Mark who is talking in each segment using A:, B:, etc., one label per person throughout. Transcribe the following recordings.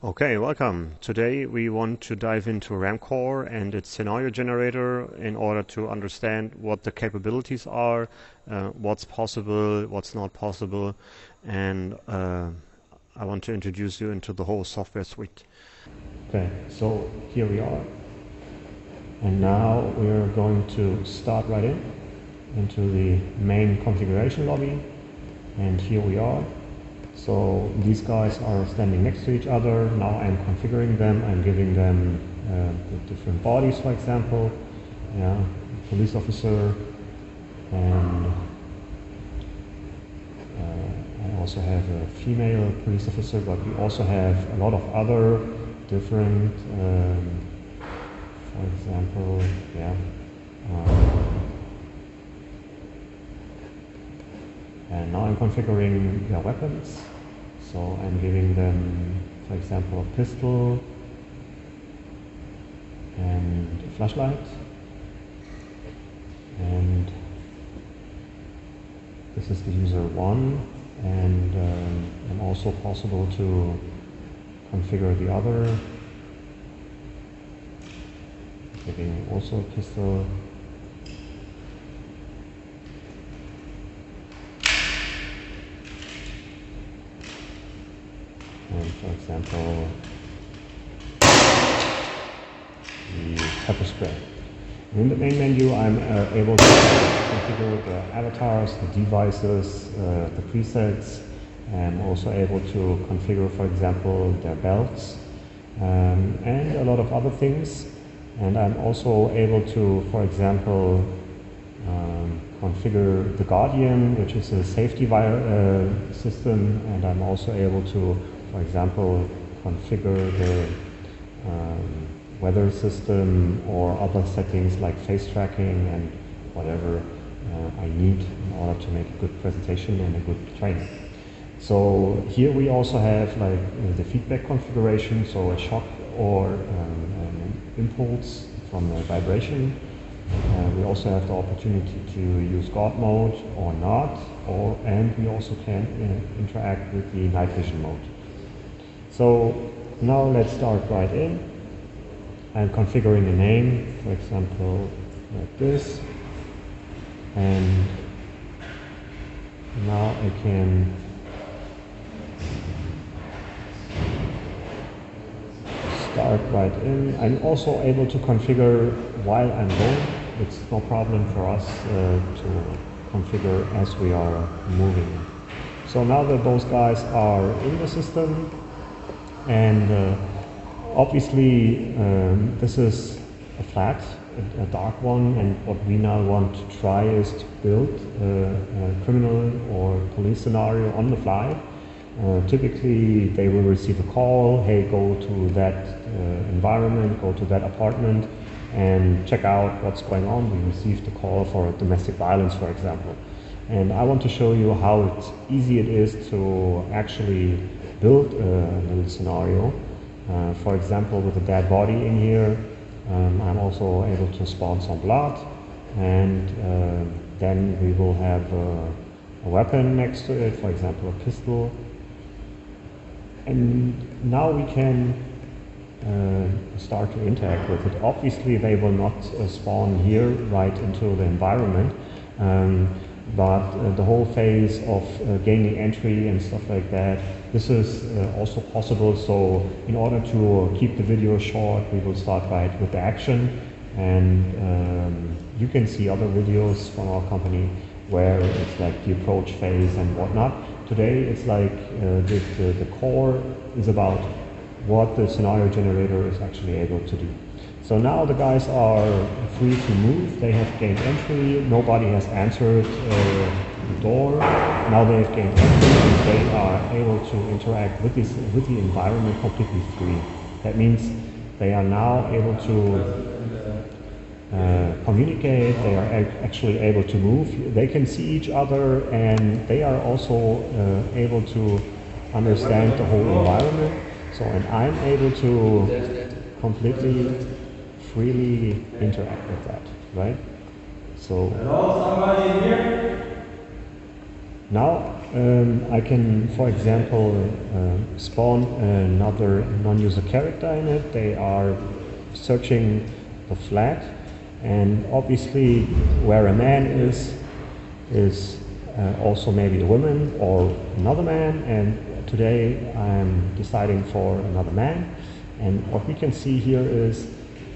A: Okay, welcome. Today we want to dive into RAMCORE and its scenario generator in order to understand what the capabilities are, what's possible, what's not possible, and I want to introduce you into the whole software suite. Okay, so here we are, and now we're going to start right into the main configuration lobby, and here we are. So these guys are standing next to each other. Now I'm configuring them. I'm giving them the different bodies, for example, police officer, and I also have a female police officer, but we also have a lot of other different, for example, and now I'm configuring their weapons. So I'm giving them, for example, a pistol and a flashlight. And this is the user 1. And I'm also possible to configure the other. Giving also a pistol. And for example, the pepper spray. In the main menu, I'm able to configure the avatars, the devices, the presets. I'm also able to configure, for example, their belts, and a lot of other things. And I'm also able to, for example, configure the Guardian, which is a safety system, and I'm also able to, for example, configure the weather system or other settings like face tracking and whatever I need in order to make a good presentation and a good training. So here we also have like the feedback configuration, so a shock or an impulse from a vibration. We also have the opportunity to use God mode or not, and we also can interact with the night vision mode. So now let's start right in. I'm configuring a name, for example, like this. And now I can start right in. I'm also able to configure while I'm going. It's no problem for us to configure as we are moving. So now that those guys are in the system, and obviously this is a flat, a dark one, and what we now want to try is to build a criminal or police scenario on the fly. Typically they will receive a call, hey, go to that environment, go to that apartment and check out what's going on. We received a call for domestic violence, for example. And I want to show you how easy it is to actually build a little scenario. For example, with a dead body in here, I'm also able to spawn some blood, and then we will have a weapon next to it, for example, a pistol. And now we can start to interact with it. Obviously, they will not spawn here right into the environment, but the whole phase of gaining entry and stuff like that, this is also possible. So in order to keep the video short, we will start right with the action, and you can see other videos from our company where it's like the approach phase and whatnot. Today it's like the core is about what the scenario generator is actually able to do. So now the guys are free to move. They have gained entry. Nobody has answered the door. Now they have gained entry, and they are able to interact with the environment completely free. That means they are now able to communicate. They are actually able to move. They can see each other, and they are also able to understand the whole environment. So, and I'm able to completely freely interact with that, right? So now I can, for example, spawn another non-user character in it. They are searching the flag, and obviously where a man is also maybe a woman or another man, and today I'm deciding for another man. And what we can see here is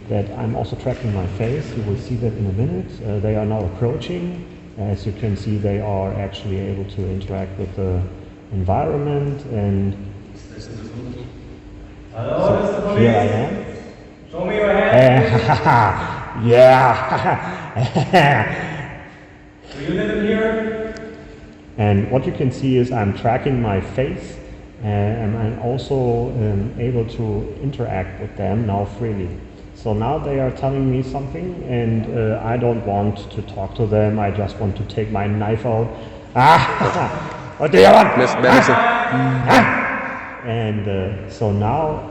A: that I'm also tracking my face. You will see that in a minute. They are now approaching. As you can see, they are actually able to interact with the environment, and so here I am.
B: Show me your hand.
A: Yeah.
B: Do you live in here?
A: And what you can see is I'm tracking my face, and I'm also able to interact with them now freely. So now they are telling me something, and I don't want to talk to them. I just want to take my knife out. What do you want? And so now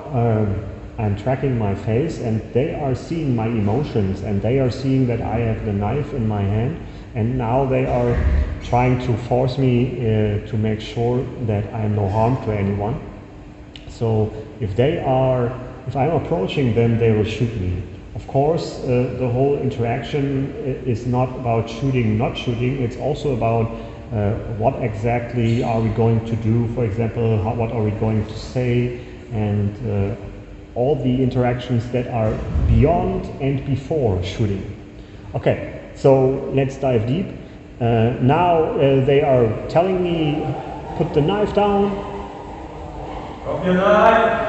A: I'm tracking my face, and they are seeing my emotions, and they are seeing that I have the knife in my hand, and now they are trying to force me to make sure that I am no harm to anyone. So if I'm approaching them, they will shoot me. Of course, the whole interaction is not about shooting, not shooting. It's also about what exactly are we going to do. For example, what are we going to say, and all the interactions that are beyond and before shooting. Okay, so let's dive deep. Now they are telling me, put the knife down.
B: Drop your knife.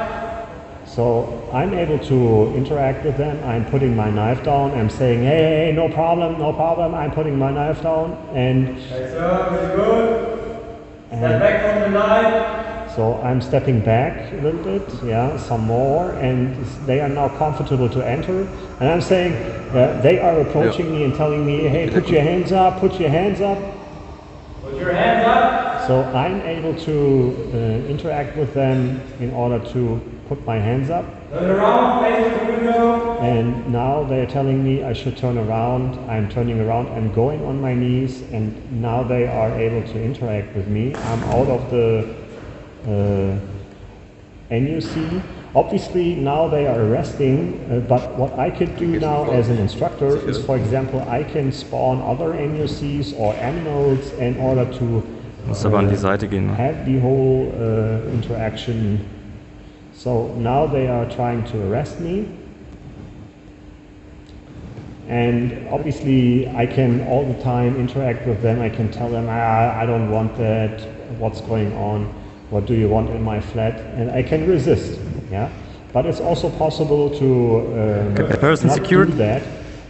A: So I'm able to interact with them. I'm putting my knife down. I'm saying, hey, no problem, no problem. I'm putting my knife down, and
B: Hey sir, very good. Step back from the knife.
A: So I'm stepping back a little bit, yeah, some more, and they are now comfortable to enter. And I'm saying, they are approaching me and telling me, hey, put your hands up, put your hands up.
B: Put your hands up.
A: So I'm able to interact with them in order to put my hands up.
B: Turn around, face the window.
A: And now they're telling me I should turn around. I'm turning around, I'm going on my knees, and now they are able to interact with me. I'm out of the NUC. Obviously now they are arresting, but what I could do now as an instructor is, for example, I can spawn other NUCs or animals in order to have the whole interaction. So now they are trying to arrest me, and obviously I can all the time interact with them. I can tell them, I don't want that, what's going on, what do you want in my flat, and I can resist, yeah. But it's also possible to not do that,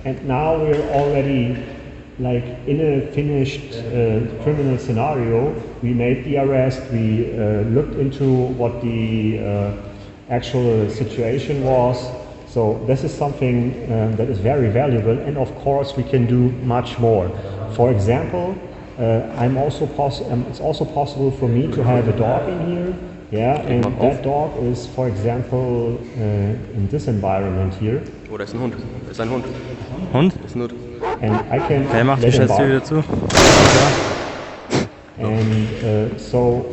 A: and now we're already like in a finished criminal scenario. We made the arrest, we looked into what the actual situation was. So this is something that is very valuable, and of course we can do much more. For example, it's also possible for me to have a dog in here, yeah, and that dog is, for example, in this environment here.
C: Oh, da ist ein Hund. Da ist ein Hund.
D: Hund?
C: Da ist ein Hund.
A: And I can
D: Wer macht die Scheißtür wieder zu?
A: And so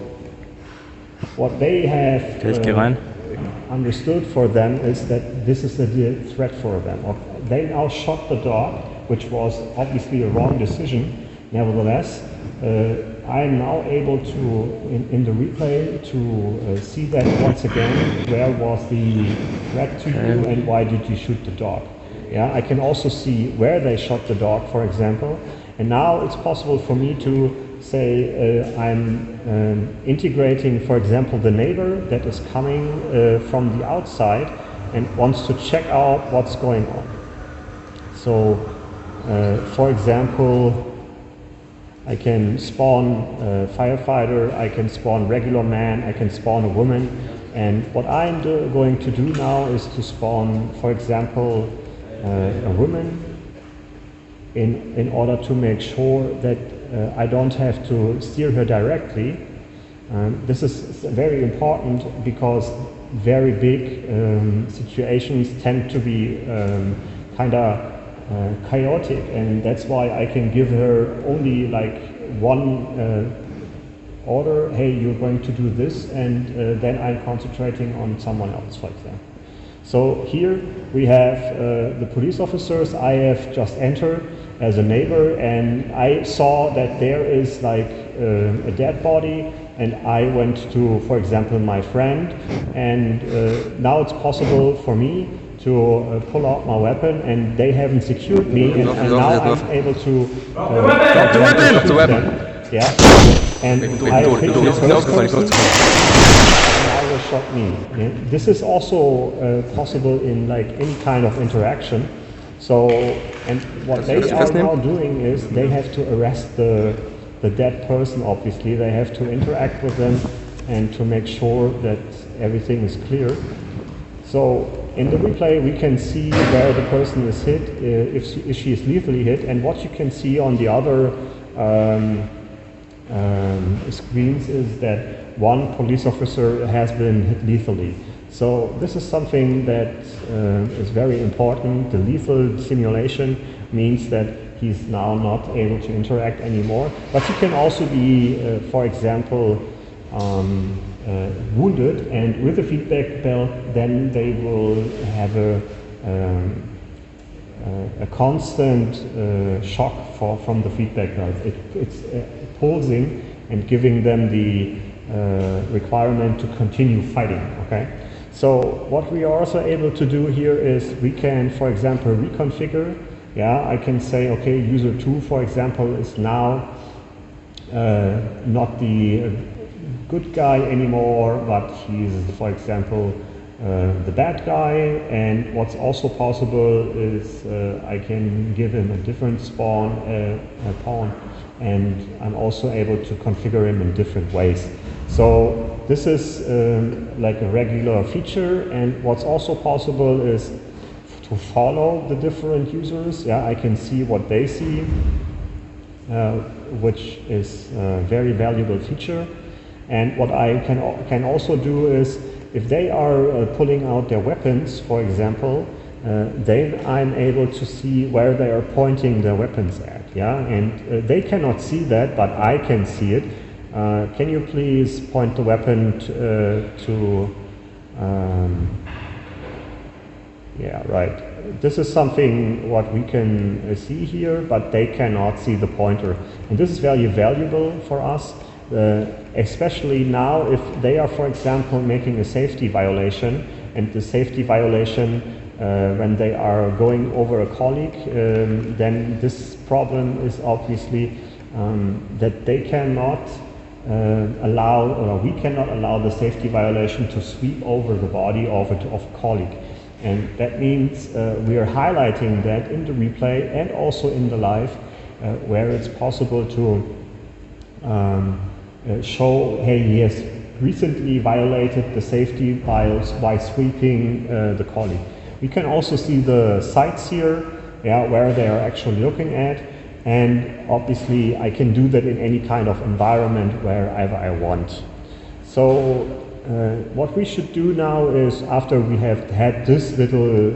A: what they have understood for them is that this is a threat for them. They now shot the dog, which was obviously a wrong decision. Nevertheless, I'm now able to, in the replay, to see that once again, where was the threat to you and why did you shoot the dog? Yeah, I can also see where they shot the dog, for example, and now it's possible for me to say I'm integrating, for example, the neighbor that is coming from the outside and wants to check out what's going on. So, for example, I can spawn a firefighter, I can spawn regular man, I can spawn a woman, and what I'm going to do now is to spawn, for example, a woman in order to make sure that I don't have to steer her directly. This is very important because very big situations tend to be kind of chaotic, and that's why I can give her only like one order, hey, you're going to do this, and then I'm concentrating on someone else, for example. So here we have the police officers. I have just entered as a neighbor, and I saw that there is like a dead body, and I went to, for example, my friend, and now it's possible for me to pull out my weapon, and they haven't secured me, and now I'm able to
C: Drop the weapon.
A: yeah, and I hit the first person, and I will shot me. Yeah? This is also possible in like any kind of interaction. So, and what they are now doing is they have to arrest the dead person, obviously. They have to interact with them and to make sure that everything is clear. So, in the replay we can see where the person is hit, if she is lethally hit, and what you can see on the other screens is that one police officer has been hit lethally. So this is something that is very important. The lethal simulation means that he's now not able to interact anymore. But he can also be, for example, wounded, and with a feedback belt, then they will have a constant shock from the feedback belt. It's pulsing and giving them the requirement to continue fighting. Okay. So what we are also able to do here is we can, for example, reconfigure. Yeah, I can say, okay, user 2, for example, is now not the good guy anymore, but he's, for example, the bad guy. And what's also possible is I can give him a different pawn, and I'm also able to configure him in different ways. So this is like a regular feature, and what's also possible is to follow the different users. Yeah, I can see what they see, which is a very valuable feature. And what I can also do is, if they are pulling out their weapons, for example, then I'm able to see where they are pointing their weapons at. Yeah, and they cannot see that, but I can see it. Can you please point the weapon to yeah, right. This is something what we can see here, but they cannot see the pointer. And this is very valuable for us, especially now if they are, for example, making a safety violation, and the safety violation when they are going over a colleague, then this problem is obviously that they cannot allow, or we cannot allow the safety violation to sweep over the body of a colleague. And that means we are highlighting that in the replay and also in the live, where it's possible to show, hey, he has recently violated the safety by sweeping the colleague. We can also see the sites here, yeah, where they are actually looking at. And obviously I can do that in any kind of environment wherever I want. So what we should do now is, after we have had this little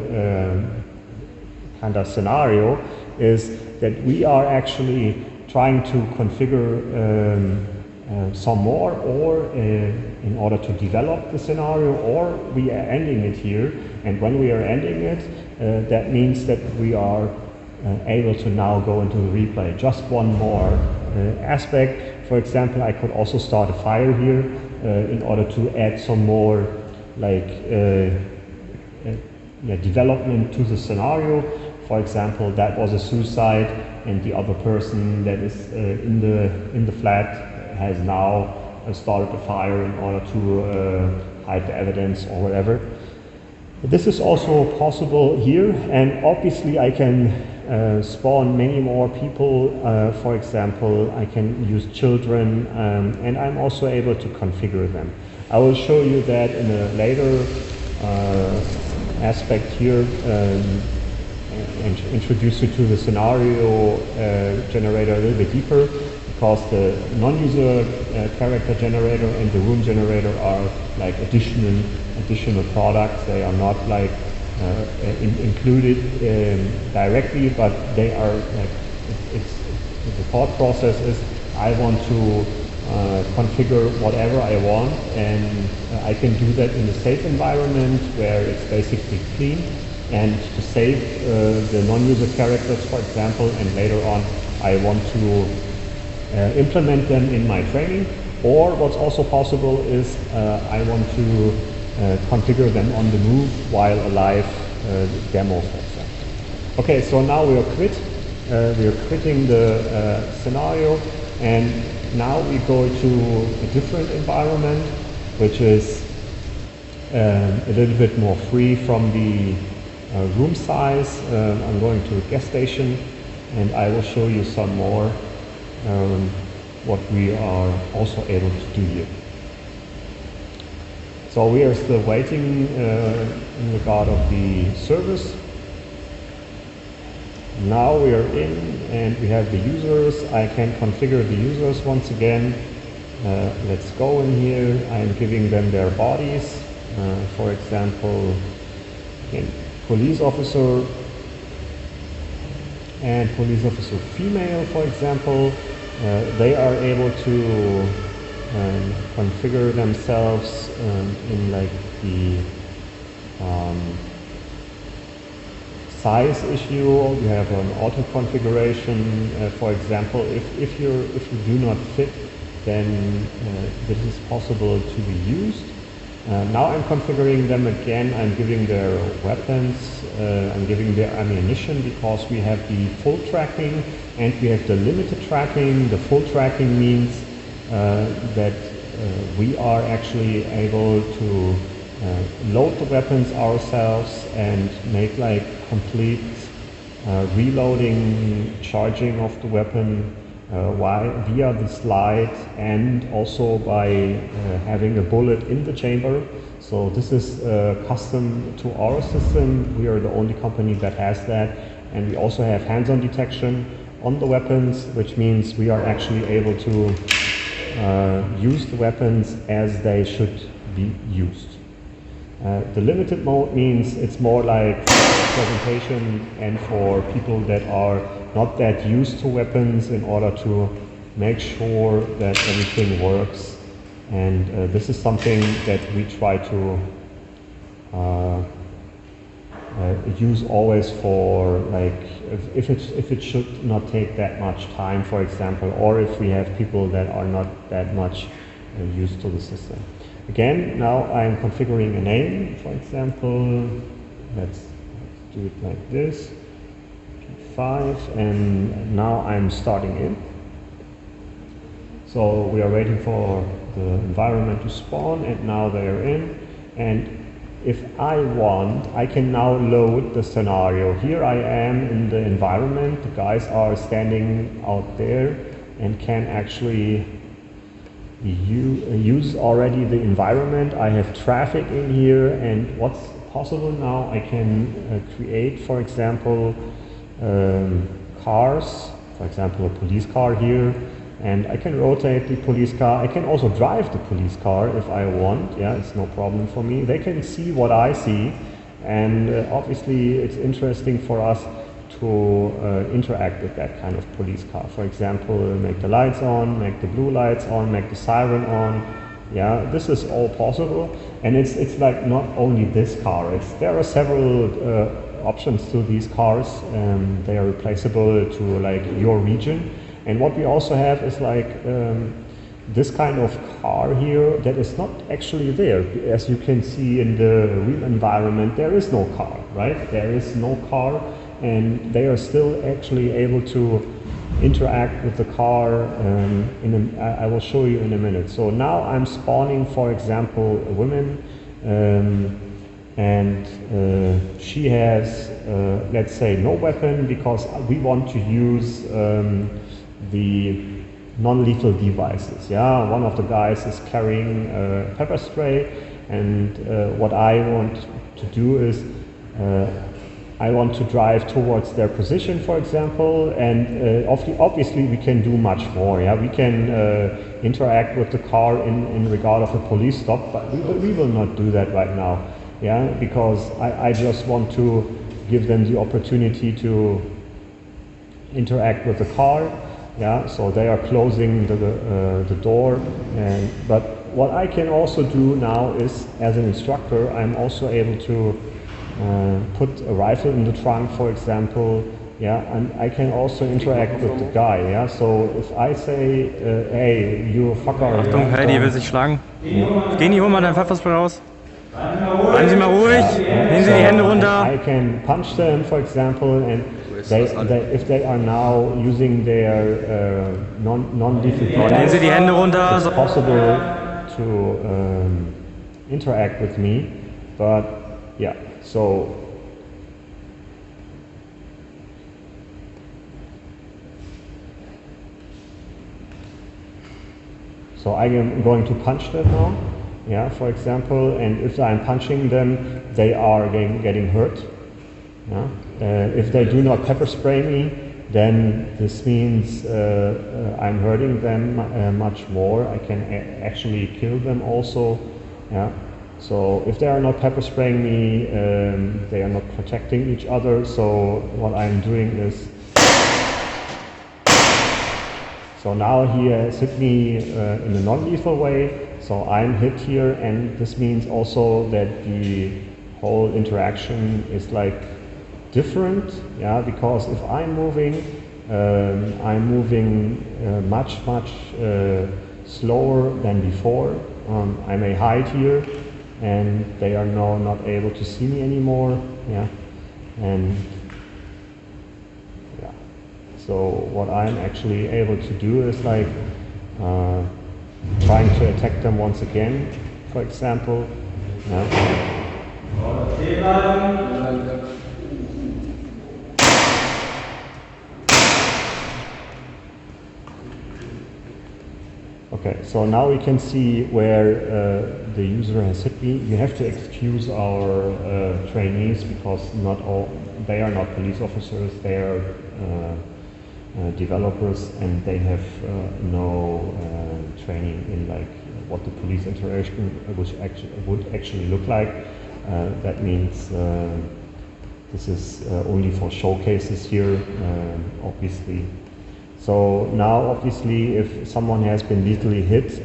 A: kind of scenario, is that we are actually trying to configure some more, or in order to develop the scenario, or we are ending it here. And when we are ending it, that means that we are able to now go into the replay. Just one more aspect. For example, I could also start a fire here in order to add some more like development to the scenario. For example, that was a suicide, and the other person that is in the flat has now started a fire in order to hide the evidence or whatever. This is also possible here, and obviously I can spawn many more people. For example, I can use children, and I'm also able to configure them. I will show you that in a later aspect here, and introduce you to the scenario generator a little bit deeper, because the non-user character generator and the room generator are like additional products. They are not like included directly, but they are like, the thought process is, I want to configure whatever I want, and I can do that in a safe environment where it's basically clean, and to save the non-user characters, for example, and later on I want to implement them in my training. Or what's also possible is I want to configure them on the move while a live demo, for example. Okay, so now we are quitting the scenario, and now we go to a different environment, which is a little bit more free from the room size. I'm going to a gas station, and I will show you some more what we are also able to do here. So we are still waiting in regard of the service. Now we are in and we have the users. I can configure the users once again. Let's go in here. I'm giving them their bodies. For example, again, police officer and police officer female, for example. They are able to configure themselves in like the size issue. You have an auto configuration. For example, if you do not fit, then this is possible to be used. Now I'm configuring them again. I'm giving their weapons, I'm giving their ammunition, because we have the full tracking and we have the limited tracking. The full tracking means that we are actually able to load the weapons ourselves and make like complete reloading, charging of the weapon via the slide, and also by having a bullet in the chamber. So this is custom to our system. We are the only company that has that, and we also have hands-on detection on the weapons, which means we are actually able to use the weapons as they should be used. The limited mode means it's more like presentation and for people that are not that used to weapons, in order to make sure that everything works. And this is something that we try to use always for, like, if it should not take that much time, for example, or if we have people that are not that much used to the system. Again, now I'm configuring a name, for example. Let's do it like this. 5, and now I'm starting in. So we are waiting for the environment to spawn, and now they are in. And if I want, I can now load the scenario. Here I am in the environment. The guys are standing out there and can actually use already the environment. I have traffic in here, and what's possible now, I can create, for example, cars, for example a police car here, and I can rotate the police car. I can also drive the police car if I want. Yeah, it's no problem for me. They can see what I see, and obviously it's interesting for us to interact with that kind of police car. For example, make the lights on, make the blue lights on, make the siren on. Yeah, this is all possible, and it's like not only this car. There are several options to these cars. They are replaceable to like your region. And what we also have is like this kind of car here that is not actually there. As you can see in the real environment, there is no car, right? There is no car, and they are still actually able to interact with the car. I will show you in a minute. So now I'm spawning, for example, a woman, and she has, let's say, no weapon, because we want to use the non-lethal devices. Yeah, one of the guys is carrying pepper spray, and what I want to do is I want to drive towards their position, for example, and obviously we can do much more. Yeah, we can interact with the car in regard of a police stop, but we will not do that right now. Yeah, because I just want to give them the opportunity to interact with the car. Yeah, so they are closing the door. But what I can also do now is, as an instructor, I'm also able to put a rifle in the trunk, for example. Yeah, and I can also interact with the guy. Yeah, so if I say, hey, you fucker.
D: Achtung, Heidi will sich schlagen. Gehen hol mal dein Pfefferspray raus. Bleiben Sie mal ruhig. Nehmen Sie die Hände runter.
A: I can punch them, for example, and if they are now using their non-lethal
D: Nehmen Sie die Hände runter.
A: it's possible to interact with me. But yeah, so I am going to punch them now, yeah, for example, and if I'm punching them, they are getting hurt. Yeah? If they do not pepper spray me, then this means I'm hurting them much more. I can actually kill them also. Yeah? So if they are not pepper spraying me, they are not protecting each other. So what I'm doing is, so now he has hit me in a non-lethal way, so I'm hit here, and this means also that the whole interaction is like different, yeah, because if I'm moving much slower than before. I may hide here, and they are now not able to see me anymore, yeah, and so what I'm actually able to do is like trying to attack them once again, for example. Okay, so now we can see where the user has hit me. You have to excuse our trainees because they are not police officers, they are developers, and they have no training in like what the police interaction would actually look like. That means this is only for showcases here, obviously. So now obviously if someone has been lethally hit,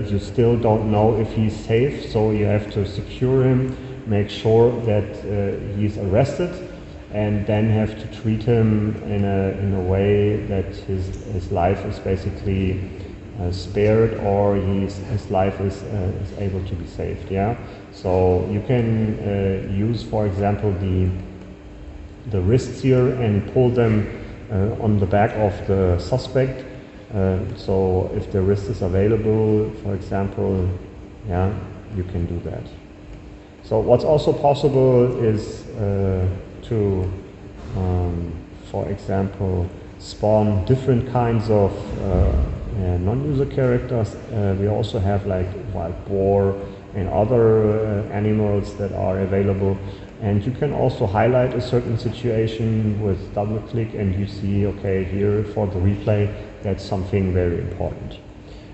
A: you still don't know if he's safe, so you have to secure him, make sure that he's arrested, and then have to treat him in a way that his life is basically spared, or his life is able to be saved. Yeah. So you can use, for example, the wrists here and pull them on the back of the suspect. So if the wrist is available, for example, yeah, you can do that. So what's also possible is to, for example, spawn different kinds of non-user characters. We also have like wild boar and other animals that are available. And you can also highlight a certain situation with double click, and you see, okay, here for the replay, that's something very important.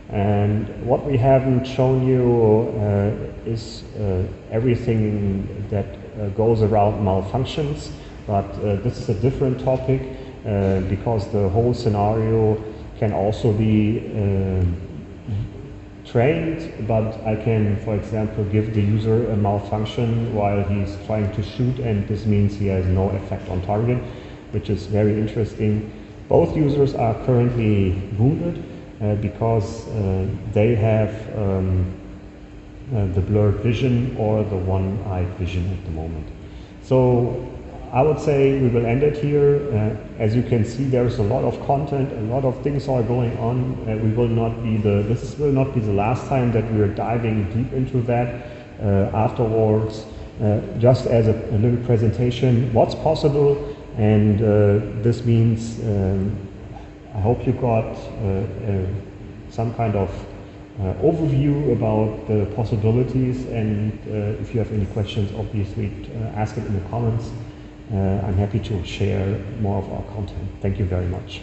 A: And what we haven't shown you is everything that goes around malfunctions, but this is a different topic because the whole scenario can also be trained, but I can, for example, give the user a malfunction while he's trying to shoot, and this means he has no effect on target, which is very interesting. Both users are currently wounded because they have the blurred vision or the one-eyed vision at the moment. So I would say we will end it here. As you can see, there's a lot of content, a lot of things are going on. This will not be the last time that we are diving deep into that. Afterwards, just as a little presentation, what's possible, and this means I hope you got some kind of overview about the possibilities, and if you have any questions, obviously ask it in the comments. I'm happy to share more of our content. Thank you very much.